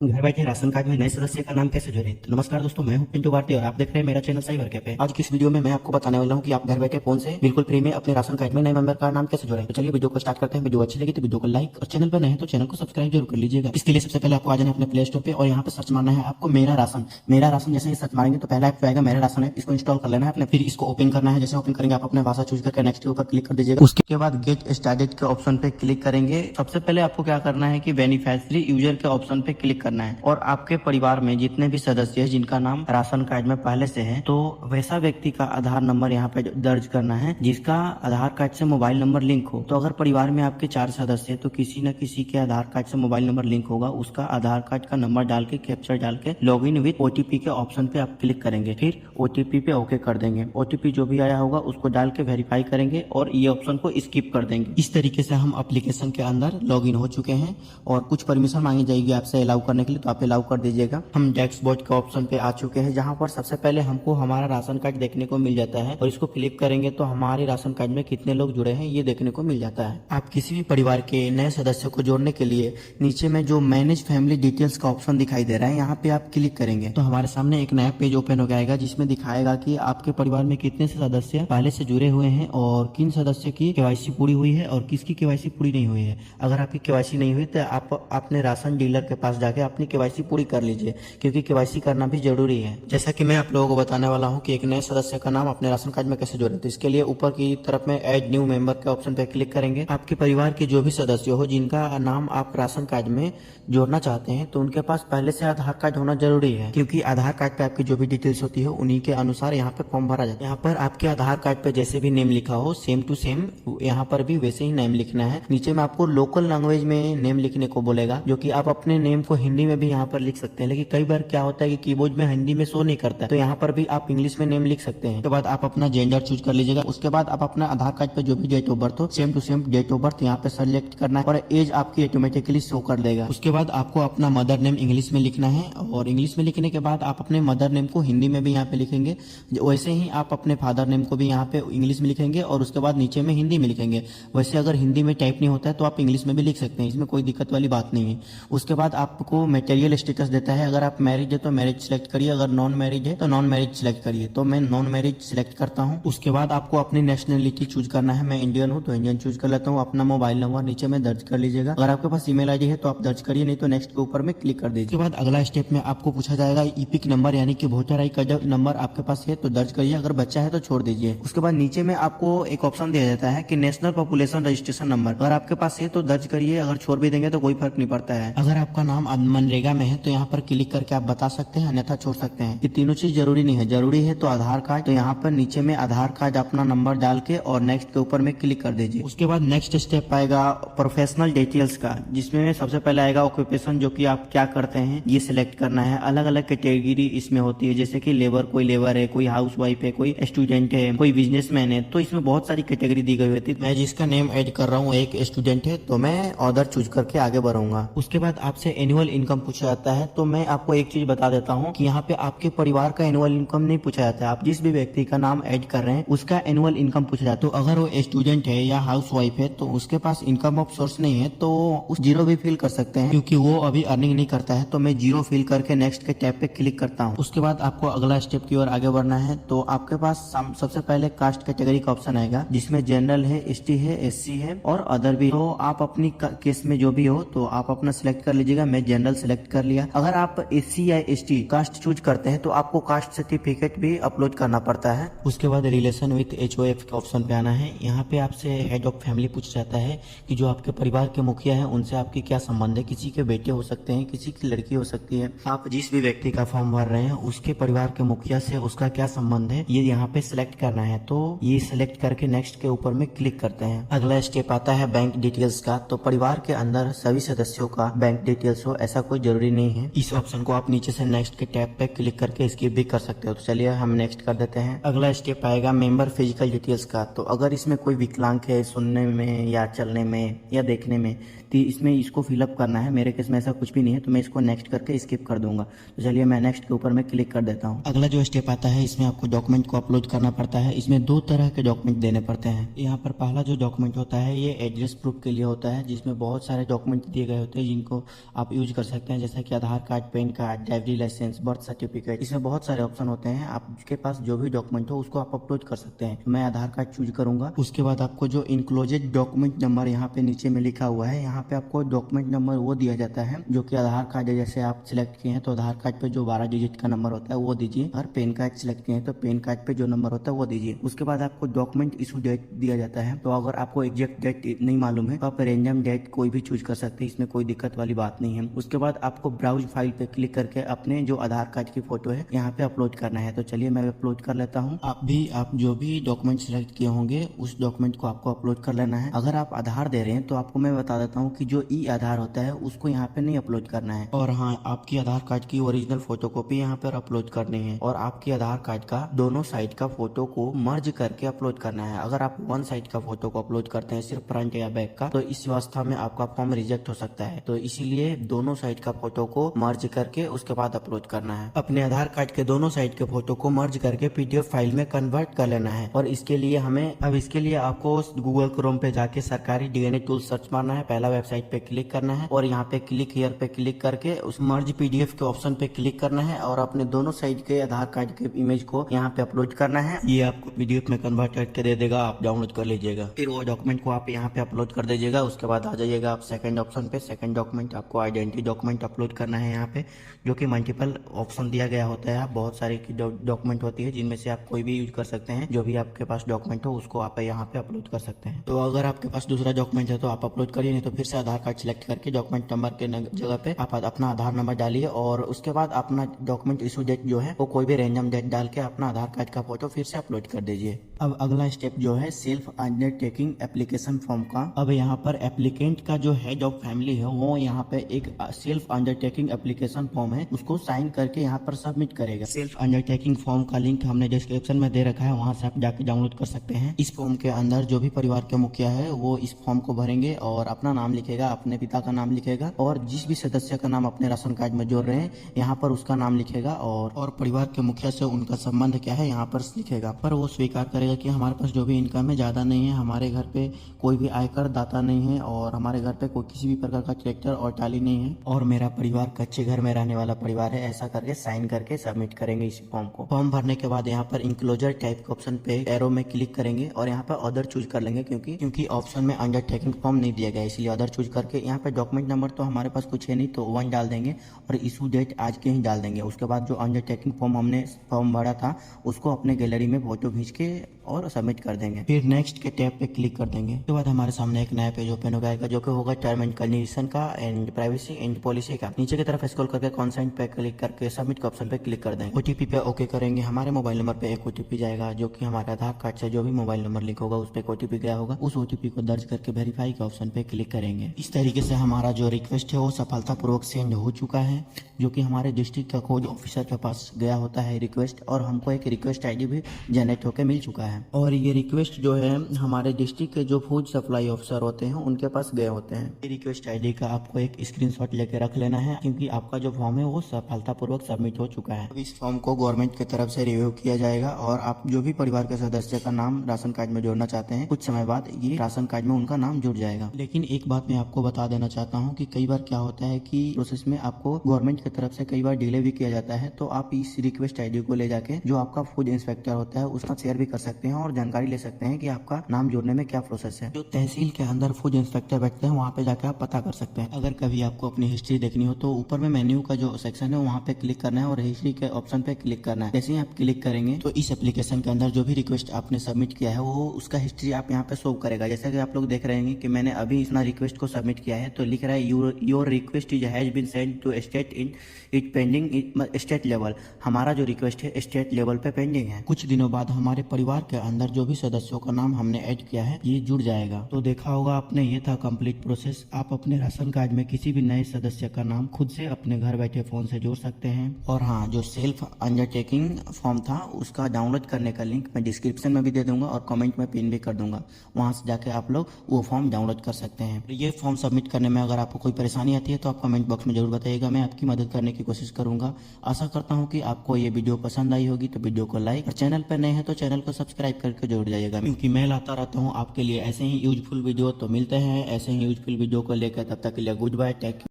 घर बैठे ration card में नए सदस्य का नाम कैसे जोड़ें। तो नमस्कार दोस्तों, मैं हूं पिंटू भारती और आप देख रहे हैं मेरा चैनल साइबर कैफे। आज की इस वीडियो में मैं आपको बताने वाला हूं कि आप घर बैठे फोन से बिल्कुल फ्री में अपने राशन कार्ड में नए मेंबर का नाम कैसे जोड़ें। तो चलिए वीडियो को स्टार्ट करते हैं। वीडियो अच्छी लगी तो वीडियो को लाइक और चैनल पर नए हैं तो चैनल को सब्सक्राइब जरूर कर लीजिएगा। इसके लिए सबसे पहले आपको आ जाना है अपने प्ले स्टोर पे और यहाँ पे सर्च मारना है आपको मेरा राशन। जैसे ही सर्च मारेंगे तो पहला ऐप आएगा मेरा राशन ऐप। इसको इंस्टॉल कर लेना है अपने, फिर इसको ओपन करना है। जैसे ओपन करेंगे आप अपने भाषा चूज करके नेक्स्ट के ऊपर क्लिक कर दीजिएगा। उसके बाद गेट स्टार्टेड के ऑप्शन पे क्लिक करेंगे। सबसे पहले आपको क्या करना है कि बेनिफिशियरी यूजर के ऑप्शन पे क्लिक करना है और आपके परिवार में जितने भी सदस्य हैं जिनका नाम राशन कार्ड में पहले से है तो वैसा व्यक्ति का आधार नंबर यहाँ पे दर्ज करना है जिसका आधार कार्ड से मोबाइल नंबर लिंक हो। तो अगर परिवार में आपके 4 सदस्य हैं तो किसी न किसी के आधार कार्ड से मोबाइल नंबर लिंक होगा। उसका आधार कार्ड का नंबर डाल के कैप्चर डाल के लॉग इन विद ओटीपी के ऑप्शन पे आप क्लिक करेंगे। फिर ओटीपी पे ओके कर देंगे। ओटीपी जो भी आया होगा उसको डाल के वेरीफाई करेंगे और ये ऑप्शन को स्किप कर देंगे। इस तरीके से हम एप्लीकेशन के अंदर लॉग इन हो चुके हैं और कुछ परमिशन मांगी जाएगी आपसे अलाउ करने के लिए, तो आप अलाउ कर दीजिएगा। हम डैशबोर्ड के ऑप्शन पे आ चुके हैं जहां पर सबसे पहले हमको हमारा राशन कार्ड देखने को मिल जाता है और इसको क्लिक करेंगे तो हमारे राशन कार्ड में कितने लोग जुड़े हैं ये देखने को मिल जाता है। आप किसी भी परिवार के नए सदस्य को जोड़ने के लिए नीचे में जो मैनेज फैमिली डिटेल्स का ऑप्शन दिखाई दे रहा है यहाँ पे आप क्लिक करेंगे तो हमारे सामने एक नया पेज ओपन हो जाएगा जिसमें दिखाएगा कि आपके परिवार में कितने सदस्य पहले से जुड़े हुए हैं और किन सदस्य की केवाईसी पूरी हुई है और किसकी केवाईसी पूरी नहीं हुई है। अगर आपकी केवाईसी नहीं हुई तो आप अपने राशन डीलर के पास जाके अपनी केवाईसी पूरी कर लीजिए क्योंकि केवाईसी करना भी जरूरी है। जैसा कि मैं आप लोगों को बताने वाला हूं कि एक नए सदस्य का नाम अपने राशन कार्ड में कैसे जोड़ें। तो इसके लिए ऊपर की तरफ में ऐड न्यू मेंबर के ऑप्शन पे क्लिक करेंगे। आपके परिवार के जो भी सदस्य हो जिनका नाम आप राशन कार्ड में जोड़ना चाहते हैं तो उनके पास पहले से आधार कार्ड होना जरूरी है क्योंकि आधार कार्ड पे आपकी जो भी डिटेल्स होती है उन्हीं के अनुसार यहाँ पे फॉर्म भरा जाता है। यहाँ पर आपके आधार कार्ड पे जैसे भी नेम लिखा हो सेम टू सेम यहाँ पर भी वैसे ही नेम लिखना है। नीचे में आपको लोकल लैंग्वेज में नेम लिखने को बोलेगा जो कि आप अपने नेम को हिंदी में भी यहाँ पर लिख सकते हैं, लेकिन कई बार क्या होता है कि कीबोर्ड में हिंदी में शो नहीं करता है तो यहाँ पर भी आप इंग्लिश में नेम लिख सकते हैं। उसके बाद आप अपना जेंडर चूज कर लीजिएगा। उसके बाद आप अपना आधार कार्ड पे जो भी डेट ऑफ बर्थ हो same to same date of birth यहाँ पे सेलेक्ट करना है और एज आपकी ऑटोमेटिकली शो कर देगा। उसके बाद आपको अपना मदर नेम इंग्लिश में लिखना है और इंग्लिश में लिखने के बाद आप अपने मदर नेम को हिंदी में भी यहाँ पे लिखेंगे। वैसे ही आप अपने फादर नेम को भी यहाँ पे इंग्लिश में लिखेंगे और उसके बाद नीचे में हिंदी में लिखेंगे। वैसे अगर हिंदी में टाइप नहीं होता है तो आप इंग्लिश में भी लिख सकते हैं, इसमें कोई दिक्कत वाली बात नहीं है। उसके बाद आपको मटेरियल स्टेटस देता है। अगर आप मैरिज है तो मैरिज सिलेक्ट करिए, अगर नॉन मैरिज है तो नॉन मैरिज सिलेक्ट करिए। तो मैं नॉन मैरिज सिलेक्ट करता हूँ। उसके बाद आपको अपनी नेशनलिटी चूज करना है। मैं इंडियन हूँ तो इंडियन चूज कर लेता हूँ। अपना मोबाइल नंबर नीचे में दर्ज कर लीजिएगा। अगर आपके पास ईमेल आईडी है तो आप दर्ज करिए, नहीं तो नेक्स्ट के ऊपर में क्लिक कर दीजिए। उसके बाद अगला स्टेप में आपको पूछा जाएगा ईपिक नंबर यानी कि वोटर आई का जब नंबर आपके पास है तो दर्ज करिए, अगर बच्चा है तो छोड़ दीजिए। उसके बाद नीचे में आपको एक ऑप्शन दिया जाता है कि नेशनल पॉपुलेशन रजिस्ट्रेशन नंबर, अगर आपके पास है तो दर्ज करिए, अगर छोड़ भी देंगे तो कोई फर्क नहीं पड़ता है। अगर आपका नाम मनरेगा में है तो यहाँ पर क्लिक करके आप बता सकते हैं अन्यथा छोड़ सकते हैं। ये तीनों चीज जरूरी नहीं है। जरूरी है तो आधार कार्ड, तो यहाँ पर नीचे में आधार कार्ड अपना नंबर डाल के और नेक्स्ट के ऊपर में क्लिक कर दीजिए। उसके बाद नेक्स्ट स्टेप आएगा प्रोफेशनल डिटेल्स का, जिसमें सबसे पहले आएगा ऑक्यूपेशन, जो कि आप क्या करते हैं ये सिलेक्ट करना है। अलग अलग कैटेगरी इसमें होती है जैसे कि लेबर, कोई लेबर है, कोई हाउस वाइफ है, कोई स्टूडेंट है, कोई बिजनेसमैन है, तो इसमें बहुत सारी कैटेगरी दी गई होती है। मैं जिसका नेम ऐड कर रहा हूँ एक स्टूडेंट है तो मैं ऑर्डर चूज करके आगे बढ़ूंगा। उसके बाद आपसे एनुअल इनकम पूछा जाता है तो मैं आपको एक चीज बता देता हूँ कि यहाँ पे आपके परिवार का एनुअल इनकम नहीं पूछा जाता है। आप जिस भी व्यक्ति का नाम ऐड कर रहे हैं उसका एनुअल इनकम पूछा जाता है। तो अगर वो स्टूडेंट है या हाउस वाइफ है तो उसके पास इनकम ऑफ सोर्स नहीं है तो उस जीरो भी फिल कर सकते हैं क्योंकि वो अभी अर्निंग नहीं करता है। तो मैं जीरो फिल करके नेक्स्ट के टैब पे क्लिक करता हूँ। उसके बाद आपको अगला स्टेप की ओर आगे बढ़ना है तो आपके पास सबसे पहले कास्ट कैटेगरी का ऑप्शन आएगा जिसमें जनरल है, एसटी है, एससी है और अदर भी। तो आप अपनी केस में जो भी हो तो आप अपना सिलेक्ट कर लीजिएगा। मैं जनरल सिलेक्ट कर लिया। अगर आप एससी या एसटी कास्ट चूज करते हैं तो आपको कास्ट सर्टिफिकेट भी अपलोड करना पड़ता है। उसके बाद रिलेशन विथ एचओएफ के ऑप्शन पे आना है। यहाँ पे आपसे हेड ऑफ फैमिली पूछा जाता है कि जो आपके परिवार के मुखिया है उनसे आपकी क्या संबंध है। किसी के बेटे हो सकते हैं, किसी की लड़की हो सकती है। आप जिस भी व्यक्ति का फॉर्म भर रहे हैं उसके परिवार के मुखिया से उसका क्या संबंध है ये यहाँ पे सिलेक्ट करना है। तो ये सिलेक्ट करके नेक्स्ट के ऊपर में क्लिक करते हैं। अगला स्टेप आता है बैंक डिटेल्स का। तो परिवार के अंदर सभी सदस्यों का बैंक डिटेल्स हो ऐसा कोई जरूरी नहीं है। इस ऑप्शन को आप नीचे से नेक्स्ट के टैब पे क्लिक करके स्किप भी कर सकते हो। तो चलिए हम नेक्स्ट कर देते हैं। अगला स्टेप आएगा मेंबर फिजिकल डिटेल्स का। तो अगर इसमें कोई विकलांग है सुनने में या चलने में या देखने में तो इसमें इसको फिलअप करना है। मेरे केस में ऐसा कुछ भी नहीं है तो मैं इसको नेक्स्ट करके स्किप कर दूंगा। तो चलिए मैं नेक्स्ट के ऊपर मैं क्लिक कर देता हूँ। अगला जो स्टेप आता है इसमें आपको डॉक्यूमेंट को अपलोड करना पड़ता है। इसमें 2 तरह के डॉक्यूमेंट देने पड़ते हैं। यहाँ पर पहला जो डॉक्यूमेंट होता है ये एड्रेस प्रूफ के लिए होता है, जिसमें बहुत सारे डॉक्यूमेंट दिए गए होते हैं जिनको आप यूज कर सकते हैं, जैसे कि Aadhaar card, PAN card, driving licence, birth certificate. इसमें बहुत सारे ऑप्शन होते हैं, आपके पास जो भी डॉक्यूमेंट हो उसको आप अपलोड कर सकते हैं। मैं आधार कार्ड चूज करूंगा। उसके बाद आपको जो इंक्लोजेड डॉक्यूमेंट नंबर यहाँ पे नीचे में लिखा हुआ है, यहाँ पे आपको डॉक्यूमेंट नंबर वो दिया जाता है जो कि आधार कार्ड जैसे आप सिलेक्ट किए हैं तो आधार कार्ड पे जो 12 डिजिट का नंबर होता है वो दीजिए, और पैन कार्ड सिलेक्ट किए हैं तो पैन कार्ड पे जो नंबर होता है वो दीजिए। उसके बाद आपको डॉक्यूमेंट इशू डेट दिया जाता है। तो अगर आपको एग्जैक्ट डेट नहीं मालूम है तो आप रैंडम डेट कोई भी चूज कर सकते हैं, इसमें कोई दिक्कत वाली बात नहीं है। उसके बाद आपको ब्राउज फाइल पे क्लिक करके अपने जो आधार कार्ड की फोटो है यहाँ पे अपलोड करना है। तो चलिए मैं अपलोड कर लेता हूँ। आप जो भी डॉक्यूमेंट सिलेक्ट किए होंगे उस डॉक्यूमेंट को आपको अपलोड कर लेना है। अगर आप आधार दे रहे हैं तो आपको मैं बता देता हूँ कि जो ई आधार होता है उसको यहाँ पे नहीं अपलोड करना है, और हाँ, आपकी आधार कार्ड की ओरिजिनल फोटोकॉपी यहाँ पर अपलोड करनी है, और आपकी आधार कार्ड का दोनों साइड का फोटो को मर्ज करके अपलोड करना है। अगर आप वन साइड का फोटो को अपलोड करते हैं सिर्फ फ्रंट या बैक का, तो इस अवस्था में आपका फॉर्म रिजेक्ट हो सकता है। तो इसीलिए दोनों साइड का फोटो को मर्ज करके उसके बाद अपलोड करना है। अपने आधार कार्ड के दोनों साइड के फोटो को मर्ज करके पीडीएफ फाइल में कन्वर्ट कर लेना है। और इसके लिए आपको गूगल क्रोम पे जाके सरकारी डीएनए टूल सर्च मारना है। पहला वेबसाइट पे क्लिक करना है और यहाँ पे क्लिक हियर पे क्लिक करके उस मर्ज पीडीएफ के ऑप्शन पे क्लिक करना है और अपने दोनों साइड के आधार कार्ड के इमेज को यहाँ पे अपलोड करना है। ये आपको पीडीएफ में कन्वर्ट करके दे देगा, आप डाउनलोड कर लीजिएगा। फिर वो डॉक्यूमेंट को आप यहाँ पे अपलोड कर दीजिएगा। उसके बाद आ जाइएगा आप सेकंड ऑप्शन पे। सेकंड डॉक्यूमेंट आपको आइडेंटिटी डॉक्यूमेंट अपलोड करना है यहाँ पे, जो कि मल्टीपल ऑप्शन दिया गया होता है। बहुत सारे डॉक्यूमेंट होती है जिनमें से आप कोई भी यूज कर सकते हैं। जो भी आपके पास डॉक्यूमेंट हो उसको आप यहाँ पे अपलोड कर सकते हैं। तो अगर आपके पास दूसरा डॉक्यूमेंट है तो आप अपलोड करिए, नहीं तो फिर से आधार कार्ड सिलेक्ट करके डॉक्यूमेंट नंबर के जगह पे आप अपना आधार नंबर डालिए, और उसके बाद अपना डॉक्यूमेंट इशू डेट जो है वो कोई भी रैंडम डेट डाल के अपना आधार कार्ड का फोटो फिर से अपलोड कर दीजिए। अब अगला स्टेप जो है सेल्फ अंडरटेकिंग एप्लीकेशन फॉर्म का। अब यहाँ पर एप्लीकेंट का जो हेड ऑफ फैमिली है वो यहाँ पे एक सेल्फ अंडरटेकिंग एप्लीकेशन फॉर्म है, उसको साइन करके यहाँ पर सबमिट करेगा। सेल्फ अंडरटेकिंग फॉर्म का लिंक हमने डिस्क्रिप्शन में दे रखा है, वहां से आप जाके डाउनलोड कर सकते हैं। इस फॉर्म के अंदर जो भी परिवार के मुखिया है वो इस फॉर्म को भरेंगे और अपना नाम लिखेगा, अपने पिता का नाम लिखेगा, और जिस भी सदस्य का नाम अपने राशन कार्ड में जोड़ रहे हैं यहाँ पर उसका नाम लिखेगा, और परिवार के मुखिया से उनका संबंध क्या है यहाँ पर लिखेगा। पर वो स्वीकार करेगा कि हमारे पास जो भी इनकम है ज्यादा नहीं है, हमारे घर पे कोई भी आयकर दाता नहीं है, और हमारे घर पे कोई किसी भी प्रकार का ट्रैक्टर और टाली नहीं है, और मेरा परिवार कच्चे घर में रहने वाला परिवार है। ऐसा करके साइन करके सबमिट करेंगे इस फॉर्म को। फॉर्म भरने के बाद यहाँ पर इंक्लोजर टाइप के ऑप्शन पे एरो में क्लिक करेंगे और यहाँ पर अदर चूज कर लेंगे, क्योंकि ऑप्शन में अंडरटेकिंग फॉर्म नहीं दिया गया, इसलिए अदर चूज करके यहाँ पे डॉक्यूमेंट नंबर तो हमारे पास कुछ है नहीं तो 1 डाल देंगे, और इशू डेट आज के ही डाल देंगे। उसके बाद जो अंडरटेकिंग फॉर्म हमने फॉर्म भरा था उसको अपने गैलरी में फोटो खींच के और सबमिट कर देंगे। फिर नेक्स्ट के टैब पे क्लिक कर देंगे। उसके बाद हमारे सामने एक नया पेज ओपन हो जाएगा जो कि होगा टर्म एंड कंडीशन का एंड प्राइवेसी एंड पॉलिसी का। नीचे की तरफ स्क्रॉल करके कंसेंट पे क्लिक करके सबमिट के ऑप्शन पे क्लिक कर देंगे। ओटीपी पे ओके करेंगे। हमारे मोबाइल नंबर पे एक ओटीपी जाएगा जो कि हमारे आधार कार्ड से जो भी मोबाइल नंबर लिंक होगा उस पर ओटीपी गया होगा। उस ओटीपी को दर्ज करके वेरीफाई के ऑप्शन पे क्लिक करेंगे। इस तरीके से हमारा जो रिक्वेस्ट है वो सफलतापूर्वक सेंड हो चुका है, जो कि हमारे डिस्ट्रिक्ट का खोज ऑफिसर के पास गया होता है रिक्वेस्ट, और हमको एक रिक्वेस्ट आईडी भी जनरेट होकर मिल चुका है। और ये रिक्वेस्ट जो है हमारे डिस्ट्रिक्ट के जो फूड सप्लाई ऑफिसर होते हैं उनके पास गए होते हैं। ये रिक्वेस्ट आईडी का आपको एक स्क्रीनशॉट लेके रख लेना है, क्योंकि आपका जो फॉर्म है वो सफलतापूर्वक सबमिट हो चुका है। इस फॉर्म को गवर्नमेंट की तरफ से रिव्यू किया जाएगा, और आप जो भी परिवार के सदस्य का नाम राशन कार्ड में जोड़ना चाहते हैं कुछ समय बाद ये राशन कार्ड में उनका नाम जुड़ जाएगा। लेकिन एक बात मैं आपको बता देना चाहता हूँ कि कई बार क्या होता है कि प्रोसेस में आपको गवर्नमेंट की तरफ से कई बार डिले भी किया जाता है, तो आप इस रिक्वेस्ट आईडी को ले जाके जो आपका फूड इंस्पेक्टर होता है उसका शेयर भी कर सकते हैं और जानकारी ले सकते हैं कि आपका नाम जोड़ने में क्या प्रोसेस है। जो तहसील के अंदर फूड इंस्पेक्टर बैठते हैं वहाँ पे जाके आप पता कर सकते हैं। अगर कभी आपको अपनी हिस्ट्री देखनी हो तो ऊपर में मेन्यू का जो सेक्शन है वहाँ पे क्लिक करना है और हिस्ट्री के ऑप्शन पे क्लिक करना है। जैसे ही आप क्लिक करेंगे तो इस एप्लीकेशन के अंदर जो भी रिक्वेस्ट आपने सबमिट किया है वो उसका हिस्ट्री आप यहाँ पे शो करेगा। जैसे कि आप लोग देख रहे हैं कि मैंने अभी अपना रिक्वेस्ट को सबमिट किया है तो लिख रहा है your request is has been send to state in it pending state level. हमारा जो रिक्वेस्ट है स्टेट लेवल पे पेंडिंग है। कुछ दिनों बाद हमारे परिवार के के अंदर जो भी सदस्यों का नाम हमने ऐड किया है ये जुड़ जाएगा। तो देखा होगा आपने, ये था कंप्लीट प्रोसेस। आप अपने राशन कार्ड में किसी भी नए सदस्य का नाम खुद से अपने घर बैठे फोन से जोड़ सकते हैं। और हाँ, जो सेल्फ अंडरटेकिंग फॉर्म था उसका डाउनलोड करने का लिंक मैं डिस्क्रिप्शन में भी दे दूंगा और कमेंट में पिन भी कर दूंगा। वहां से जाके आप लोग वो फॉर्म डाउनलोड कर सकते हैं। ये फॉर्म सबमिट करने में अगर आपको कोई परेशानी आती है तो आप कमेंट बॉक्स में जरूर बताइएगा, मैं आपकी मदद करने की कोशिश करूंगा। आशा करता हूँ कि आपको ये वीडियो पसंद आई होगी, तो वीडियो को लाइक और चैनल पर नए हैं तो चैनल को सब्सक्राइब करके जरूर जाइएगा, क्योंकि मैं लाता रहता हूँ आपके लिए ऐसे ही यूजफुल वीडियो। तो मिलते हैं ऐसे ही यूजफुल वीडियो को लेकर, तब तक के लिए गुड बाय, टेक।